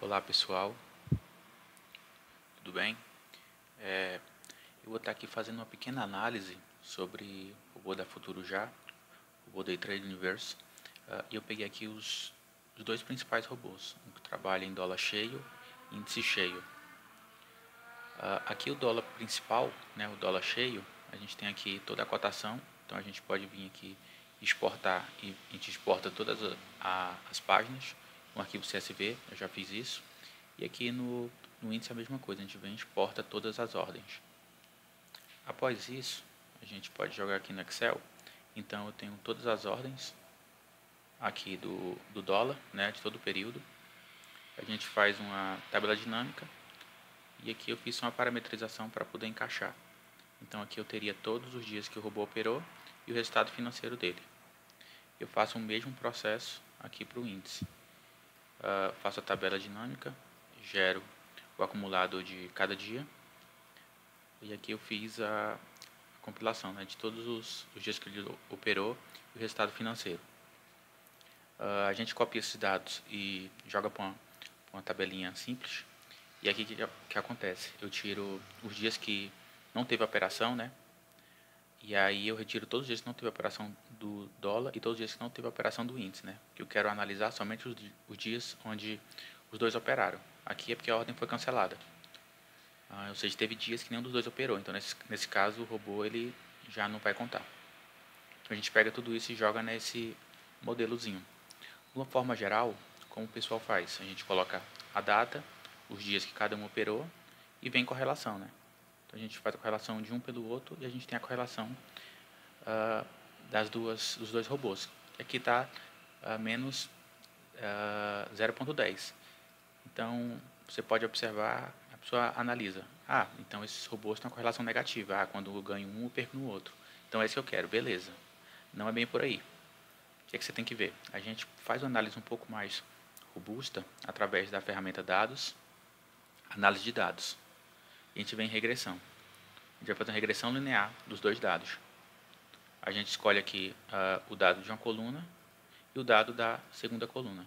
Olá pessoal, tudo bem? Eu vou estar aqui fazendo uma pequena análise sobre o robô da Futuro Já, o robô Day Trade Universe, e eu peguei aqui os dois principais robôs, um que trabalha em dólar cheio e índice cheio. Aqui o dólar principal, né, o dólar cheio, a gente tem aqui toda a cotação, então a gente pode vir aqui exportar e a gente exporta todas as páginas, um arquivo CSV, eu já fiz isso. E aqui no índice é a mesma coisa, a gente vem e exporta todas as ordens. Após isso, a gente pode jogar aqui no Excel. Então eu tenho todas as ordens aqui do dólar, né, de todo o período. A gente faz uma tabela dinâmica e aqui eu fiz uma parametrização para poder encaixar. Então aqui eu teria todos os dias que o robô operou e o resultado financeiro dele. Eu faço o mesmo processo aqui para o índice. Faço a tabela dinâmica, gero o acumulado de cada dia. E aqui eu fiz a compilação, né, de todos os dias que ele operou e o resultado financeiro. A gente copia esses dados e joga para uma tabelinha simples. E aqui o que acontece? Eu tiro os dias que não teve operação, né? E aí eu retiro todos os dias que não teve operação do dólar e todos os dias que não teve operação do índice, né? Que eu quero analisar somente os dias onde os dois operaram. Aqui é porque a ordem foi cancelada. Ou seja, teve dias que nenhum dos dois operou. Então, nesse caso, o robô ele já não vai contar. Então, a gente pega tudo isso e joga nesse modelozinho. De uma forma geral, como o pessoal faz? A gente coloca a data, os dias que cada um operou e vem correlação, né? Então, a gente faz a correlação de um pelo outro e a gente tem a correlação dos dois robôs. Aqui está menos 0,10. Então, você pode observar, a pessoa analisa. Então esses robôs têm uma correlação negativa. Quando eu ganho um, eu perco no outro. Então é isso que eu quero, beleza. Não é bem por aí. O que é que você tem que ver? A gente faz uma análise um pouco mais robusta através da ferramenta dados, análise de dados. E a gente vem em regressão. A gente vai fazer uma regressão linear dos dois dados. A gente escolhe aqui o dado de uma coluna e o dado da segunda coluna.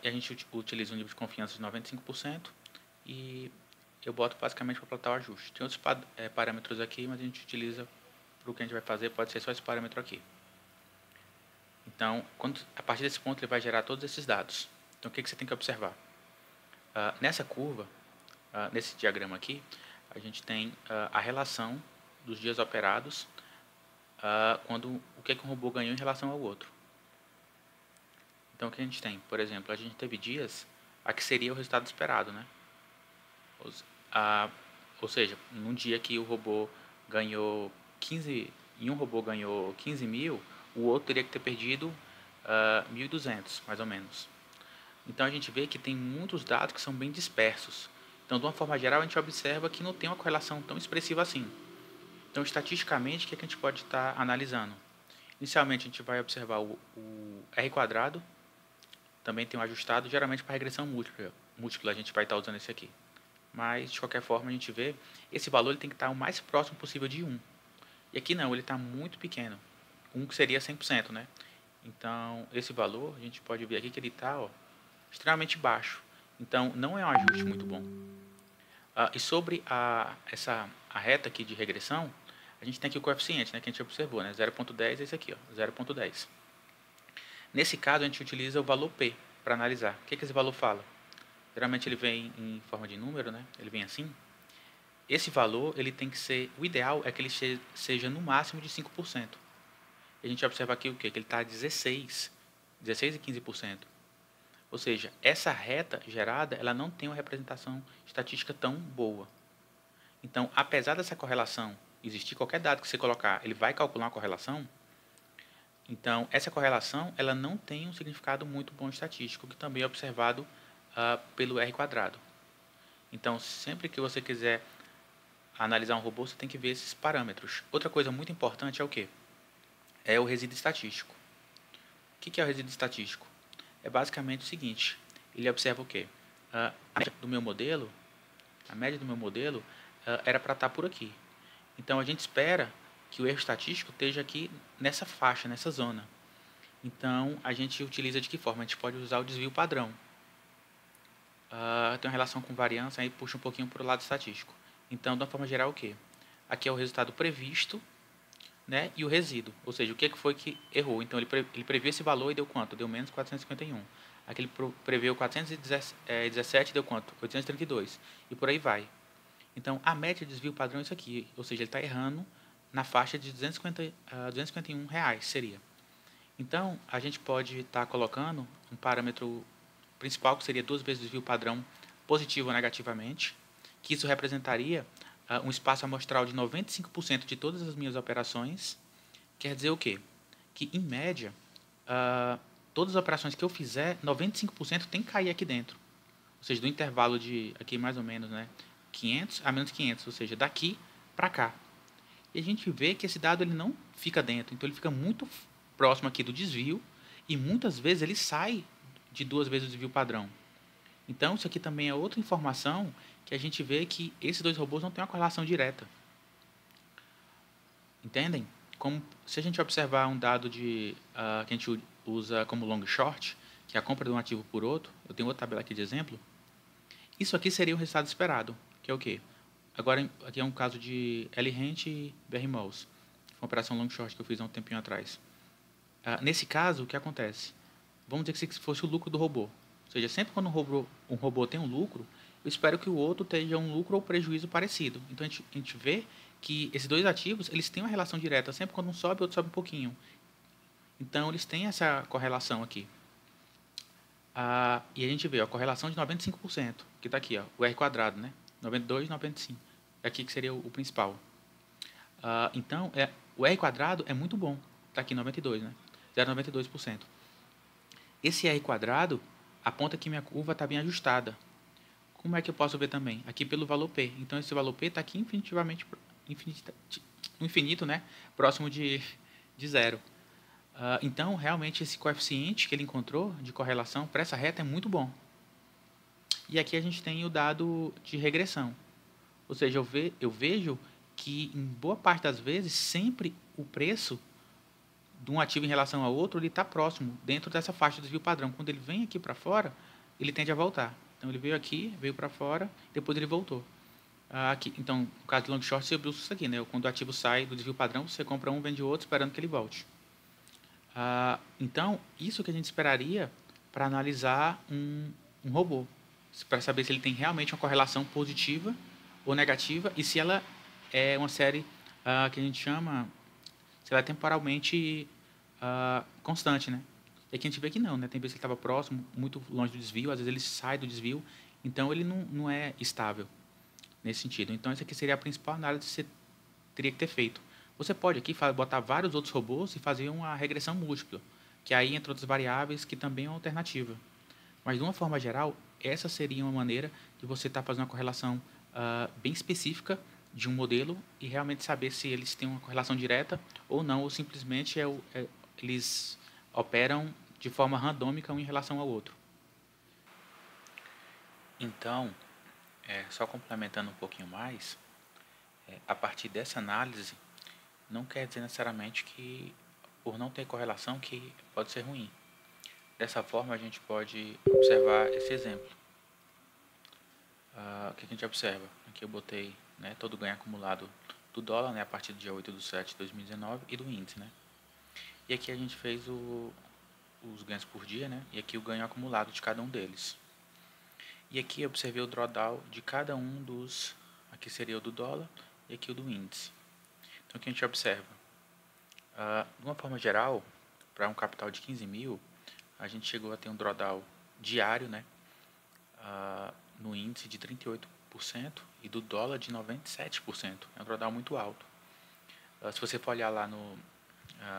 E a gente utiliza um nível de confiança de 95% e eu boto basicamente para plantar o ajuste. Tem outros parâmetros aqui, mas a gente utiliza para o que a gente vai fazer, pode ser só esse parâmetro aqui. Então, a partir desse ponto ele vai gerar todos esses dados. Então, o que você tem que observar? Nessa curva, nesse diagrama aqui, a gente tem a relação dos dias operados, o que um robô ganhou em relação ao outro. Então, o que a gente tem? Por exemplo, a gente teve dias a que seria o resultado esperado, né? Ou seja, num dia que o robô ganhou 15, e um robô ganhou 15 mil, o outro teria que ter perdido 1.200, mais ou menos. Então, a gente vê que tem muitos dados que são bem dispersos. Então, de uma forma geral, a gente observa que não tem uma correlação tão expressiva assim. Então, estatisticamente, o que a gente pode estar analisando? Inicialmente, a gente vai observar o R quadrado, também tem um ajustado, geralmente para regressão múltipla a gente vai estar usando esse aqui. Mas, de qualquer forma, a gente vê, esse valor ele tem que estar o mais próximo possível de 1. E aqui não, ele está muito pequeno. 1 que seria 100%, né? Então, esse valor, a gente pode ver aqui que ele está extremamente baixo. Então, não é um ajuste muito bom. E sobre a reta aqui de regressão, a gente tem aqui o coeficiente, né, que a gente observou, né? 0,10 é esse aqui, 0,10. Nesse caso, a gente utiliza o valor P para analisar. O que esse valor fala? Geralmente ele vem em forma de número, né? Ele vem assim. Esse valor, ele tem que ser, o ideal é que ele seja no máximo de 5%. E a gente observa aqui o quê? Que ele está a 16 e 15%. Ou seja, essa reta gerada, ela não tem uma representação estatística tão boa. Então, apesar dessa correlação existir, qualquer dado que você colocar, ele vai calcular uma correlação. Então, essa correlação, ela não tem um significado muito bom estatístico, que também é observado pelo R quadrado. Então, sempre que você quiser analisar um robô, você tem que ver esses parâmetros. Outra coisa muito importante é o quê? É o resíduo estatístico. O que é o resíduo estatístico? É basicamente o seguinte, ele observa o quê? A média do meu modelo era para estar por aqui. Então, a gente espera que o erro estatístico esteja aqui nessa faixa, nessa zona. Então, a gente utiliza de que forma? A gente pode usar o desvio padrão. Tem uma relação com variância, aí puxa um pouquinho para o lado estatístico. Então, de uma forma geral, o quê? Aqui é o resultado previsto, né, e o resíduo. Ou seja, o que foi que errou. Então, ele previu esse valor e deu quanto? Deu menos 451. Aqui ele previu 417 deu quanto? 832. E por aí vai. Então, a média de desvio padrão é isso aqui. Ou seja, ele está errando na faixa de 251 reais, seria. Então, a gente pode estar colocando um parâmetro principal, que seria 2 vezes o desvio padrão positivo ou negativamente, que isso representaria um espaço amostral de 95% de todas as minhas operações. Quer dizer o quê? Que, em média, todas as operações que eu fizer, 95% tem que cair aqui dentro. Ou seja, do intervalo de, aqui mais ou menos, né, 500 a menos 500, ou seja, daqui para cá. E a gente vê que esse dado ele não fica dentro, então ele fica muito próximo aqui do desvio e muitas vezes ele sai de 2 vezes o desvio padrão. Então isso aqui também é outra informação que a gente vê que esses dois robôs não têm uma correlação direta. Entendem? Como se a gente observar um dado que a gente usa como long short, que é a compra de um ativo por outro, eu tenho outra tabela aqui de exemplo, isso aqui seria o resultado esperado, que é o quê? Agora, aqui é um caso de L-Rent e BR-Malls. Uma operação long short que eu fiz há um tempinho atrás. Nesse caso, o que acontece? Vamos dizer que se fosse o lucro do robô. Ou seja, sempre quando um robô tem um lucro, eu espero que o outro tenha um lucro ou prejuízo parecido. Então, a gente vê que esses dois ativos, eles têm uma relação direta. Sempre quando um sobe, o outro sobe um pouquinho. Então, eles têm essa correlação aqui. E a gente vê a correlação de 95%, que está aqui, ó, o R quadrado, né? 92, 95. Aqui que seria o principal. Então, o R quadrado é muito bom. Está aqui 92, né? 0,92%. Esse R quadrado aponta que minha curva está bem ajustada. Como é que eu posso ver também? Aqui pelo valor P. Então, esse valor P está aqui no infinito, né? Próximo de zero. Então, realmente, esse coeficiente que ele encontrou de correlação para essa reta é muito bom. E aqui a gente tem o dado de regressão. Ou seja, eu vejo que, em boa parte das vezes, sempre o preço de um ativo em relação ao outro ele está próximo, dentro dessa faixa de desvio padrão. Quando ele vem aqui para fora, ele tende a voltar. Então, ele veio aqui, veio para fora, depois ele voltou. Aqui, então, no caso do long short, você viu isso aqui, né? Quando o ativo sai do desvio padrão, você compra um, vende outro, esperando que ele volte. Então, isso que a gente esperaria para analisar um robô, para saber se ele tem realmente uma correlação positiva ou negativa e se ela é uma série que a gente chama, se ela é temporalmente constante, né? E aqui a gente vê que não, né? Tem vezes que ele estava próximo, muito longe do desvio, às vezes ele sai do desvio, então ele não é estável nesse sentido. Então, essa aqui seria a principal análise que você teria que ter feito. Você pode aqui botar vários outros robôs e fazer uma regressão múltipla, que aí entra outras variáveis que também é uma alternativa. Mas, de uma forma geral, essa seria uma maneira de você estar fazendo uma correlação bem específica de um modelo e realmente saber se eles têm uma correlação direta ou não, ou simplesmente eles operam de forma randômica um em relação ao outro. Então, só complementando um pouquinho mais, a partir dessa análise, não quer dizer necessariamente que, por não ter correlação, que pode ser ruim. Dessa forma, a gente pode observar esse exemplo. O que a gente observa? Aqui eu botei, né, todo o ganho acumulado do dólar, né, a partir do dia 8/7/2019 e do índice. Né? E aqui a gente fez os ganhos por dia, né, e aqui o ganho acumulado de cada um deles. E aqui eu observei o drawdown de cada um dos, aqui seria o do dólar e aqui o do índice. Então, o que a gente observa? De uma forma geral, para um capital de 15 mil, a gente chegou a ter um drawdown diário, né, no índice de 38% e do dólar de 97%. É um drawdown muito alto. Se você for olhar lá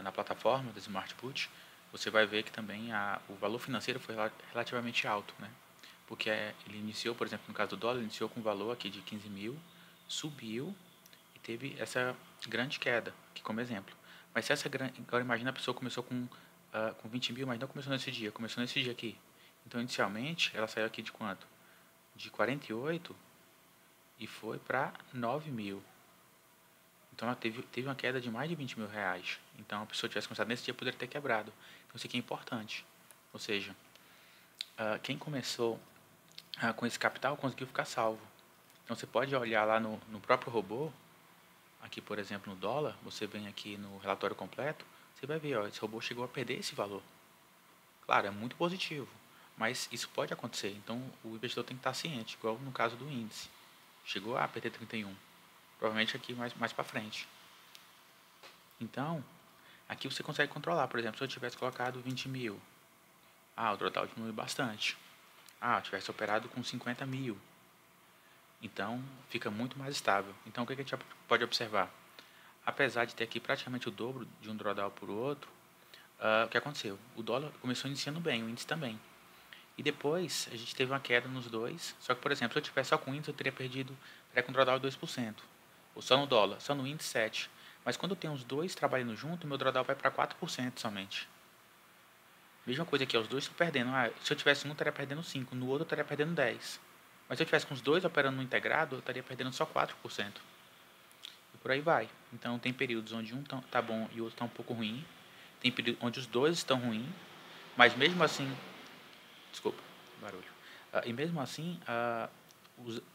na plataforma da Smart Put, você vai ver que também o valor financeiro foi relativamente alto, né? Porque ele iniciou, por exemplo, no caso do dólar, ele iniciou com um valor aqui de 15 mil, subiu e teve essa grande queda, aqui como exemplo. Mas se agora imagina a pessoa começou com 20 mil, mas não começou nesse dia, começou nesse dia aqui. Então, inicialmente, ela saiu aqui de quanto? De 48 e foi para 9 mil. Então ela teve uma queda de mais de 20 mil reais. Então a pessoa tivesse começado nesse dia poderia ter quebrado. Então isso aqui é importante. Ou seja, quem começou com esse capital conseguiu ficar salvo. Então você pode olhar lá no próprio robô, aqui por exemplo no dólar, você vem aqui no relatório completo, você vai ver, ó, esse robô chegou a perder esse valor. Claro, é muito positivo, mas isso pode acontecer. Então o investidor tem que estar ciente, igual no caso do índice. Chegou a perder 31, provavelmente aqui mais para frente. Então, aqui você consegue controlar. Por exemplo, se eu tivesse colocado 20 mil, o total diminui bastante. Eu tivesse operado com 50 mil, então fica muito mais estável. Então o que a gente pode observar? Apesar de ter aqui praticamente o dobro de um drawdown por outro, o que aconteceu? O dólar começou iniciando bem, o índice também. E depois a gente teve uma queda nos dois. Só que, por exemplo, se eu tivesse só com o índice, eu teria perdido com um drawdown de 2%. Ou só no dólar, só no índice 7%. Mas quando eu tenho os dois trabalhando junto, meu drawdown vai para 4% somente. Mesma coisa aqui, os dois estão perdendo. Se eu tivesse um, eu estaria perdendo 5%, no outro eu estaria perdendo 10%. Mas se eu tivesse com os dois operando no integrado, eu estaria perdendo só 4%. E por aí vai. Então tem períodos onde um tá bom e o outro está um pouco ruim. Tem períodos onde os dois estão ruins, mas mesmo assim... Desculpa, barulho. E mesmo assim,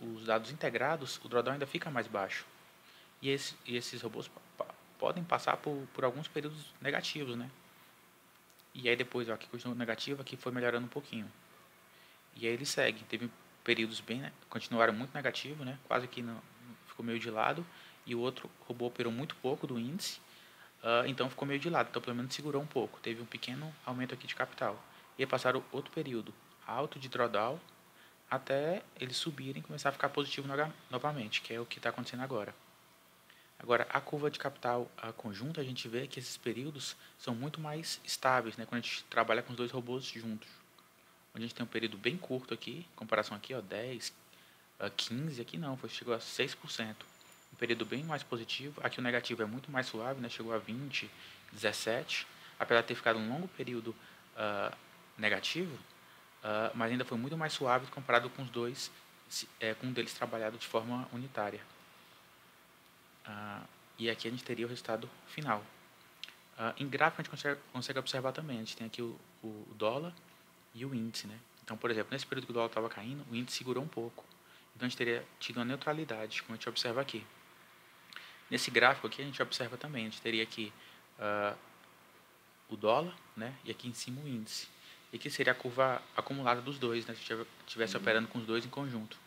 os dados integrados, o drawdown ainda fica mais baixo. E esses robôs podem passar por alguns períodos negativos, né? E aí depois, aqui continuou negativo, aqui foi melhorando um pouquinho. E aí ele segue. Teve períodos bem, né? Continuaram muito negativo, né? Quase que não, ficou meio de lado. E o outro robô operou muito pouco do índice, então ficou meio de lado. Então pelo menos segurou um pouco. Teve um pequeno aumento aqui de capital. E aí passaram outro período alto de drawdown até eles subirem e começar a ficar positivo novamente, que é o que está acontecendo agora. Agora, a curva de capital conjunta, a gente vê que esses períodos são muito mais estáveis, né, quando a gente trabalha com os dois robôs juntos. Onde a gente tem um período bem curto aqui, comparação aqui, 10, 15, aqui não, chegou a 6%. Um período bem mais positivo. Aqui o negativo é muito mais suave, né, chegou a 20, 17. Apesar de ter ficado um longo período negativo, mas ainda foi muito mais suave comparado com os dois, com um deles trabalhado de forma unitária. E aqui a gente teria o resultado final. Em gráfico a gente consegue observar também, a gente tem aqui o dólar e o índice, né? Então, por exemplo, nesse período que o dólar estava caindo, o índice segurou um pouco. Então a gente teria tido uma neutralidade, como a gente observa aqui. Nesse gráfico aqui a gente observa também, a gente teria aqui o dólar, né? E aqui em cima o índice. E aqui seria a curva acumulada dos dois, né? Se estivesse operando com os dois em conjunto.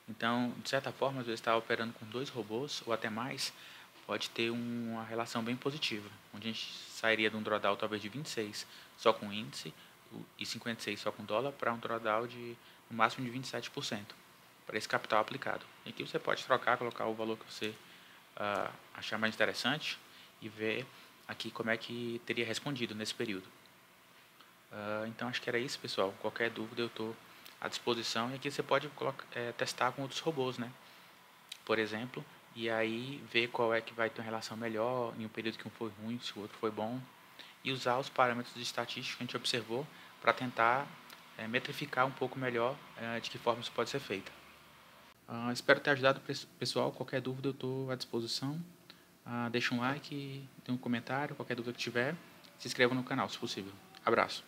Então, de certa forma, às vezes estar operando com dois robôs, ou até mais, pode ter uma relação bem positiva, onde a gente sairia de um drawdown talvez de 26 só com índice e 56 só com dólar, para um drawdown de no máximo de 27% para esse capital aplicado. E aqui você pode trocar, colocar o valor que você achar mais interessante e ver aqui como é que teria respondido nesse período. Então acho que era isso, pessoal. Qualquer dúvida eu estou à disposição, e aqui você pode testar com outros robôs, né? Por exemplo, e aí ver qual é que vai ter uma relação melhor em um período que um foi ruim, se o outro foi bom, e usar os parâmetros de estatística que a gente observou para tentar metrificar um pouco melhor de que forma isso pode ser feito. Espero ter ajudado, pessoal. Qualquer dúvida eu estou à disposição. Deixa um like, tem um comentário, qualquer dúvida que tiver, se inscreva no canal, se possível. Abraço.